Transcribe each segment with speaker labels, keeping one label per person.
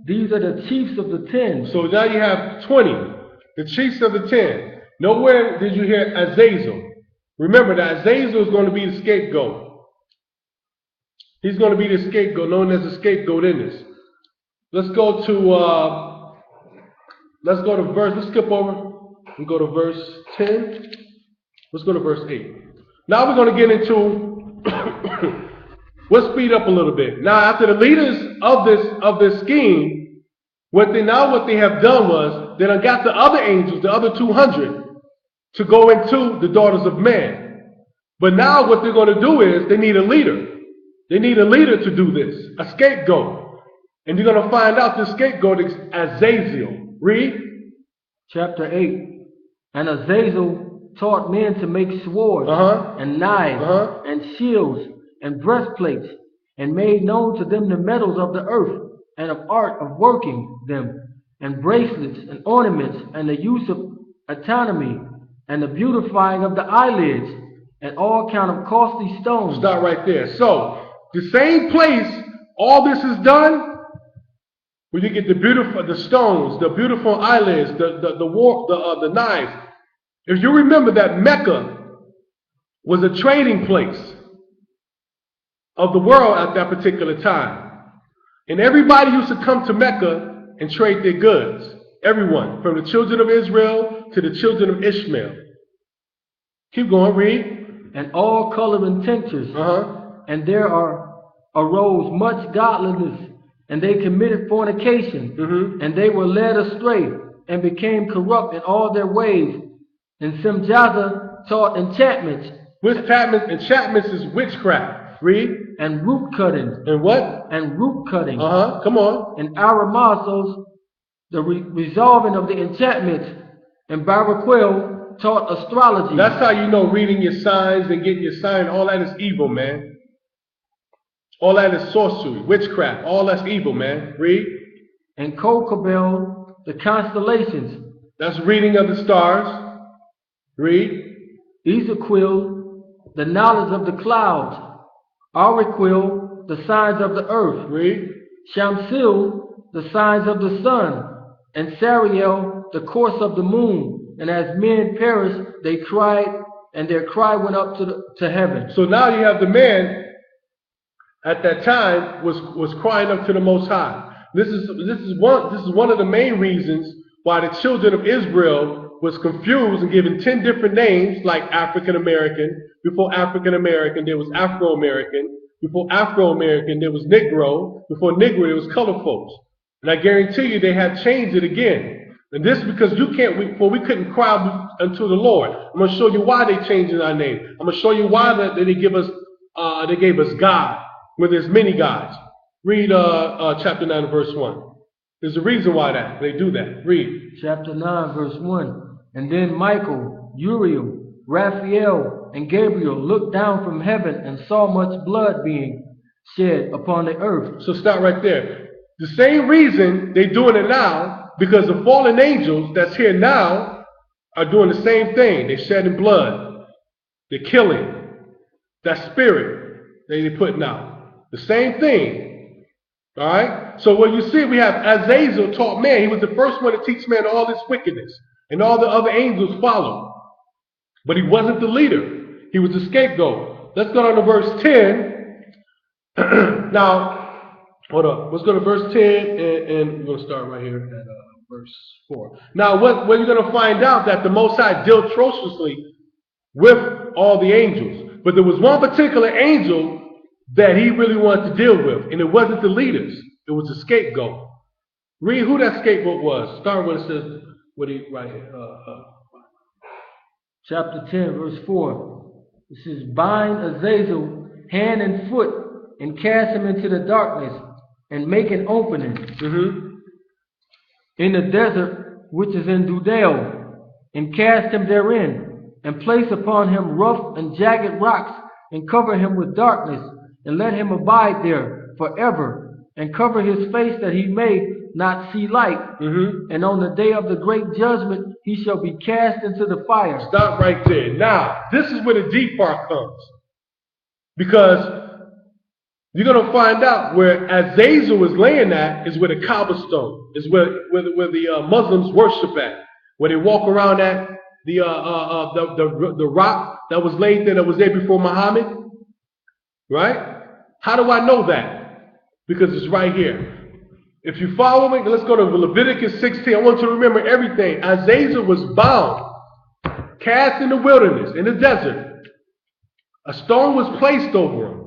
Speaker 1: These are the chiefs of the 10.
Speaker 2: So now you have 20. The chiefs of the 10. Nowhere did you hear Azazel. Remember that Azazel is going to be the scapegoat. He's going to be the scapegoat, known as the scapegoat in this. Let's go to verse. Let's skip over and go to verse 10. Let's go to verse 8. Now we're going to get into. We'll speed up a little bit. Now, after the leaders of this scheme, what they have done was they done got the other angels, the other 200, to go into the daughters of men. But now what they're going to do is they need a leader. They need a leader to do this, a scapegoat. And you're going to find out the scapegoat is Azazel. Read.
Speaker 1: Chapter 8. And Azazel taught men to make swords and knives and shields and breastplates, and made known to them the metals of the earth, and of art of working them, and bracelets and ornaments, and the use of anatomy, and the beautifying of the eyelids, and all kind of costly stones.
Speaker 2: Stop right there. So, the same place all this is done, where you get the stones, the beautiful eyelids, the knives. If you remember that Mecca was a trading place of the world at that particular time. And everybody used to come to Mecca and trade their goods. Everyone, from the children of Israel to the children of Ishmael. Keep going, read.
Speaker 1: And all coloring tinctures. And there arose much godliness, and they committed fornication, and they were led astray, and became corrupt in all their ways. And Simjaza taught enchantments.
Speaker 2: Enchantments is witchcraft. Read.
Speaker 1: And root cutting.
Speaker 2: And what?
Speaker 1: And root cutting.
Speaker 2: Come on.
Speaker 1: And Aramazos, the resolving of the enchantments. And Baraquel taught astrology.
Speaker 2: That's how you know reading your signs and getting your sign. All that is evil, man. All that is sorcery, witchcraft. All that's evil, man. Read.
Speaker 1: And Kokabel, the constellations.
Speaker 2: That's reading of the stars. Read.
Speaker 1: Ezequiel, the knowledge of the clouds. Ariquil, the signs of the earth.
Speaker 2: Read.
Speaker 1: Shamsil, the signs of the sun. And Sariel, the course of the moon. And as men perished, they cried, and their cry went up to heaven.
Speaker 2: So now you have the man at that time was crying up to the Most High. This is one of the main reasons why the children of Israel was confused and given 10 different names, like African American. Before African American, there was Afro American. Before Afro American, there was Negro. Before Negro, there was colored folks. And I guarantee you, they had changed it again. And this is because we couldn't cry out unto the Lord. I'm going to show you why they changed our name. I'm going to show you why they gave us God, when there's many gods. Read chapter 9, verse 1. There's a reason why they do that. Read.
Speaker 1: Chapter 9, verse 1. And then Michael, Uriel, Raphael, and Gabriel looked down from heaven and saw much blood being shed upon the earth.
Speaker 2: So stop right there. The same reason they're doing it now, because the fallen angels that's here now are doing the same thing. They're shedding blood. They're killing. That spirit they're putting out. The same thing. All right? So what you see, we have Azazel taught man. He was the first one to teach man all this wickedness. And all the other angels followed. But he wasn't the leader. He was the scapegoat. Let's go down to verse 10. Now, hold up. Let's go to verse 10, and we're going to start right here at verse 4. Now, what you're going to find out that the Most High dealt atrociously with all the angels. But there was one particular angel that he really wanted to deal with, and it wasn't the leaders. It was the scapegoat. Read who that scapegoat was. Start when it says, what he right here.
Speaker 1: Chapter 10, verse 4. It says, bind Azazel hand and foot, and cast him into the darkness, and make an opening in the desert which is in Dudeo, and cast him therein, and place upon him rough and jagged rocks, and cover him with darkness, and let him abide there forever, and cover his face that he may not see light. And on the day of the great judgment, he shall be cast into the fire.
Speaker 2: Stop right there. Now, this is where the deep part comes. Because you're going to find out where Azazel was laying at is where the cobblestone is, where the Muslims worship at, where they walk around at the rock that was laid there, that was there before Muhammad, right? How do I know that? Because it's right here. If you follow me, let's go to Leviticus 16. I want you to remember everything. Azazel was bound, cast in the wilderness, in the desert. A stone was placed over him.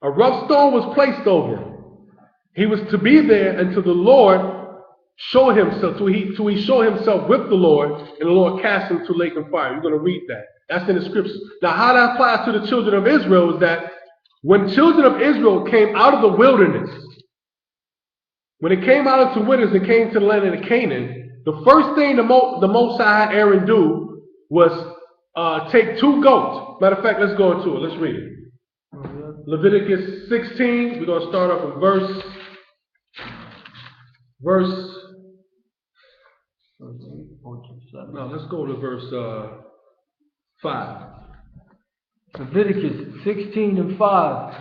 Speaker 2: A rough stone was placed over him. He was to be there until the Lord showed himself, till he showed himself with the Lord, and the Lord cast him to lake and fire. You're going to read that. That's in the scriptures. Now, how that applies to the children of Israel is that when children of Israel came out of the wilderness, when they came out into wilderness and came to the land of Canaan, the first thing the Most High had Aaron do was take 2 goats. Matter of fact, let's go into it. Let's read it. Leviticus 16, we're going to start off with verse 5.
Speaker 1: Leviticus 16:5.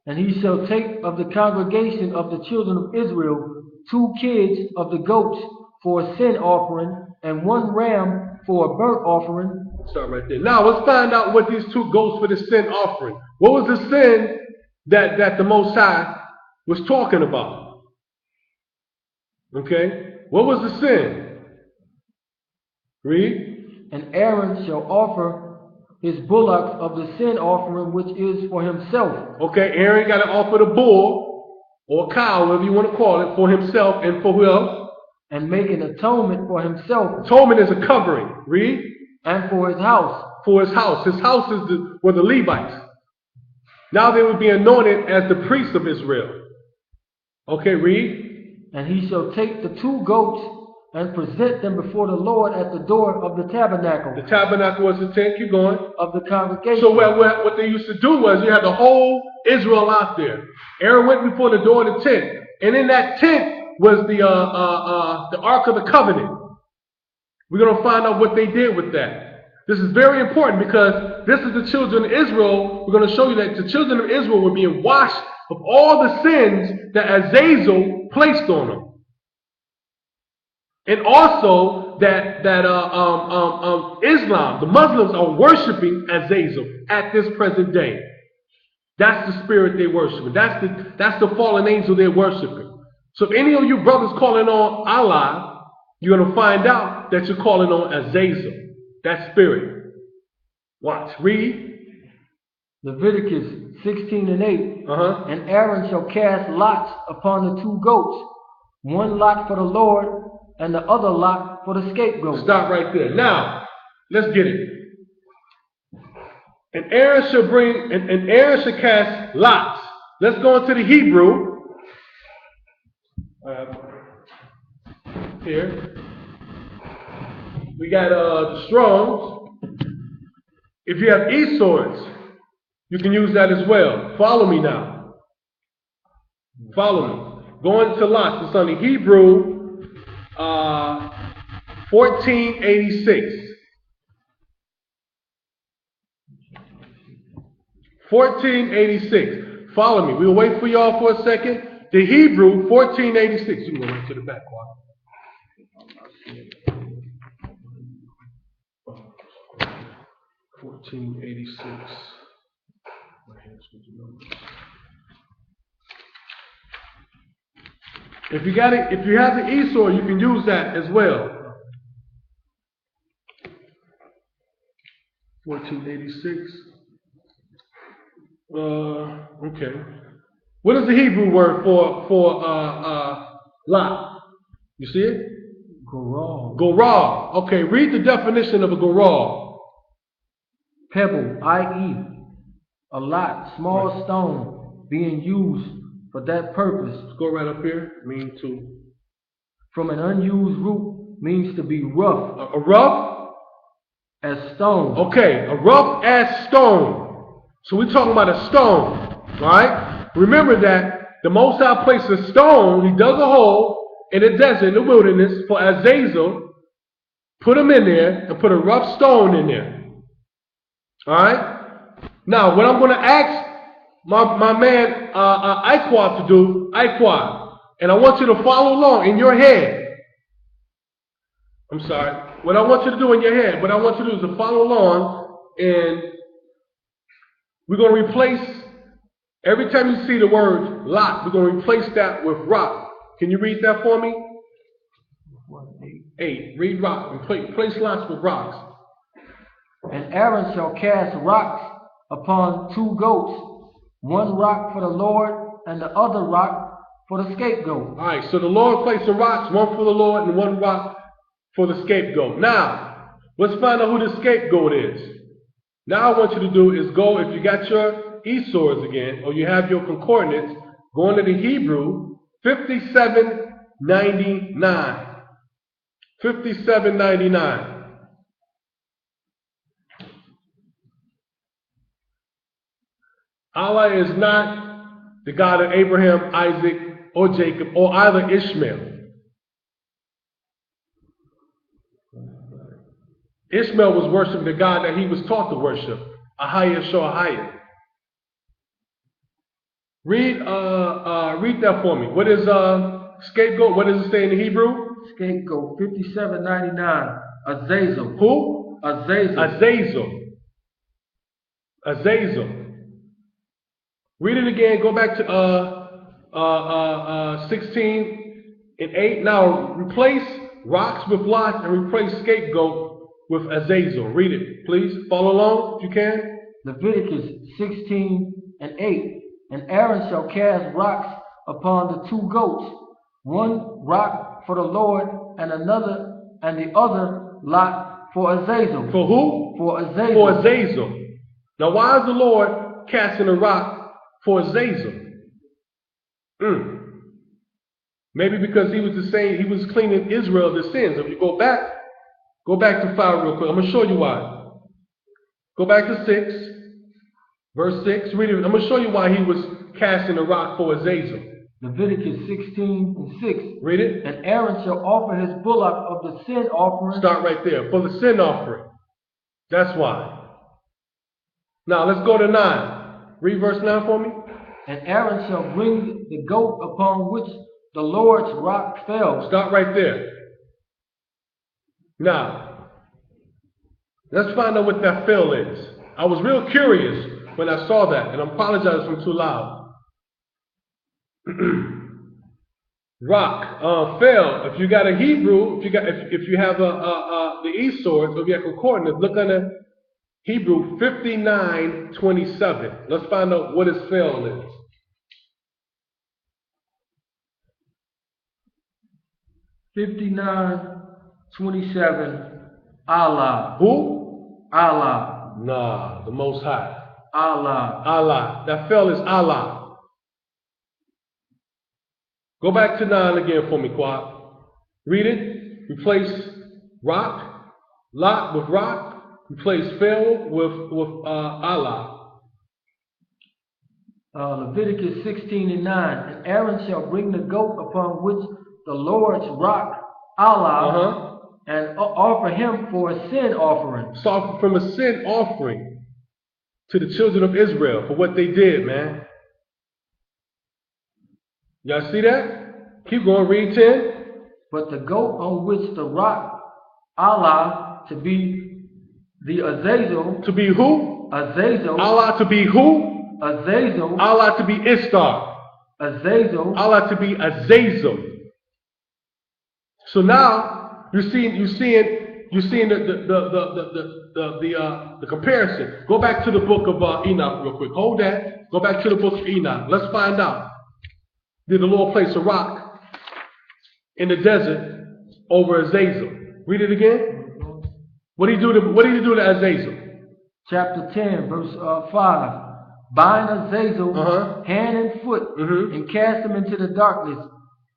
Speaker 1: And he shall take of the congregation of the children of Israel 2 kids of the goats for a sin offering, and 1 ram for a burnt offering.
Speaker 2: Start right there. Now let's find out what these 2 goats for the sin offering. What was the sin that the Most High was talking about? Okay? What was the sin? Read.
Speaker 1: And Aaron shall offer his bullocks of the sin offering, which is for himself.
Speaker 2: Okay, Aaron got to offer the bull or cow, whatever you want to call it, for himself and for who else?
Speaker 1: And make an atonement for himself.
Speaker 2: Atonement is a covering. Read.
Speaker 1: And for his house.
Speaker 2: For his house. His house were the Levites. Now they would be anointed as the priests of Israel. Okay, read.
Speaker 1: And he shall take the 2 goats and present them before the Lord at the door of the tabernacle.
Speaker 2: The tabernacle was the tent. Keep going.
Speaker 1: Of the congregation.
Speaker 2: So what they used to do was you had the whole Israel out there. Aaron went before the door of the tent, and in that tent was the Ark of the Covenant. We're going to find out what they did with that. This is very important because this is the children of Israel. We're going to show you that the children of Israel were being washed of all the sins that Azazel placed on them. And also that Islam, the Muslims, are worshiping Azazel at this present day. That's the spirit they worship. That's the fallen angel they're worshiping. So if any of you brothers calling on Allah, you're going to find out that you're calling on Azazel, that spirit. Watch. Read.
Speaker 1: Leviticus 16:8. And Aaron shall cast lots upon the 2 goats, 1 lot for the Lord, and the other lot for the scapegoat.
Speaker 2: Stop right there. Now, let's get it. And Aaron shall cast lots. Let's go into the Hebrew. Here. We got the Strongs. If you have e-swords, you can use that as well. Follow me now. Follow me. Go into lots. It's on the Hebrew. 1486. 1486. Follow me. We'll wait for y'all for a second. The Hebrew 1486. You can go right to the back, Juan. 1486. My hands with the numbers. If you got it, if you have the e-sword, you can use that as well. 1486. Okay. What is the Hebrew word for lot? You see it?
Speaker 1: Goral.
Speaker 2: Goral. Okay, read the definition of a goral.
Speaker 1: Pebble, i.e., a lot, small stone, being used for that purpose.
Speaker 2: Let's go right up here. Mean to.
Speaker 1: From an unused root means to be rough.
Speaker 2: A rough?
Speaker 1: As stone.
Speaker 2: Okay, a rough as stone. So we're talking about a stone. Alright? Remember that the Most High placed a stone, he dug a hole in the desert, in the wilderness, for Azazel, put him in there, and put a rough stone in there. Alright? Now, what I'm going to ask my man Iquad to do, Iquad. And I want you to follow along in your head. I'm sorry. What I want you to do in your head, what I want you to do is to follow along, and we're going to replace, every time you see the word lot, we're going to replace that with rock. Can you read that for me? 8. Read rock. Replace lots with rocks.
Speaker 1: And Aaron shall cast rocks upon 2 goats, 1 rock for the Lord and the other rock for the scapegoat.
Speaker 2: All right, so the Lord placed the rocks, 1 for the Lord and 1 rock for the scapegoat. Now, let's find out who the scapegoat is. Now I want you to do is go, if you got your e-swords again, or you have your concordance, go into the Hebrew 5799. 5799. Allah is not the God of Abraham, Isaac, or Jacob, or either Ishmael. Ishmael was worshiping the God that he was taught to worship, Ahaya Shoahaya. Read that for me. What is scapegoat? What does it say in the Hebrew?
Speaker 1: Scapegoat 5799. Azazel.
Speaker 2: Who?
Speaker 1: Azazel.
Speaker 2: Azazel. Azazel. Read it again. Go back to 16:8. Now replace rocks with lots and replace scapegoat with Azazel. Read it, please. Follow along if you can.
Speaker 1: Leviticus 16:8. And Aaron shall cast rocks upon the 2 goats, 1 rock for the Lord and the other lot for Azazel.
Speaker 2: For who?
Speaker 1: For Azazel.
Speaker 2: For Azazel. Now why is the Lord casting a rock for Azazel? Maybe because he was cleaning Israel of their sins. If you go back to 5 real quick. I'm going to show you why. Go back to 6, verse 6. Read it. I'm going to show you why he was casting a rock for Azazel.
Speaker 1: Leviticus 16:6.
Speaker 2: Read it.
Speaker 1: And Aaron shall offer his bullock of the sin offering.
Speaker 2: Start right there. For the sin offering. That's why. Now let's go to 9. Read verse 9 for me.
Speaker 1: And Aaron shall bring the goat upon which the Lord's rock fell.
Speaker 2: Start right there. Now, let's find out what that fell is. I was real curious when I saw that, and I apologize if I'm too loud. Rock, fell. If you got a Hebrew, if you have the e-swords, or if you have concordance, look under Hebrew 59:27. Let's find out what his fell is.
Speaker 1: 59:27. Allah.
Speaker 2: Who?
Speaker 1: Allah.
Speaker 2: Nah, the Most High.
Speaker 1: Allah.
Speaker 2: Allah. That fell is Allah. Go back to 9 again for me, Quad. Read it. Replace rock, lot with rock. Replace fell with Allah.
Speaker 1: Leviticus 16:9. And Aaron shall bring the goat upon which the Lord's rock, Allah, and offer him for a sin offering.
Speaker 2: So from a sin offering to the children of Israel for what they did, man. Y'all see that? Keep going, read 10.
Speaker 1: But the goat on which the rock, Allah, to be the Azazel.
Speaker 2: To be who?
Speaker 1: Azazel.
Speaker 2: Allah to be who?
Speaker 1: Azazel.
Speaker 2: Allah to be Ishtar.
Speaker 1: Azazel.
Speaker 2: Allah to be Azazel. So now you're seeing the comparison. Go back to the book of Enoch real quick. Hold that. Go back to the book of Enoch. Let's find out. Did the Lord place a rock in the desert over Azazel? Read it again. What did he do to Azazel?
Speaker 1: Chapter 10, verse 5. Bind Azazel hand and foot and cast him into the darkness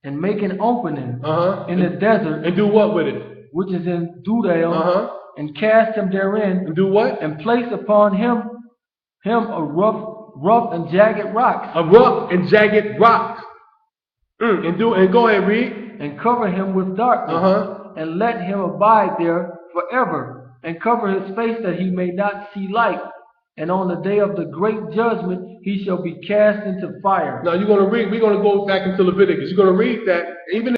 Speaker 1: and make an opening in the desert.
Speaker 2: And do what with it?
Speaker 1: Which is in Dudale, and cast him therein.
Speaker 2: And do what?
Speaker 1: And place upon him a rough and jagged rocks.
Speaker 2: A rough and jagged rocks. And go ahead, read.
Speaker 1: And cover him with darkness. And let him abide there forever. And cover his face that he may not see light. And on the day of the great judgment, he shall be cast into fire.
Speaker 2: Now we're going to go back into Leviticus. You're going to read that, even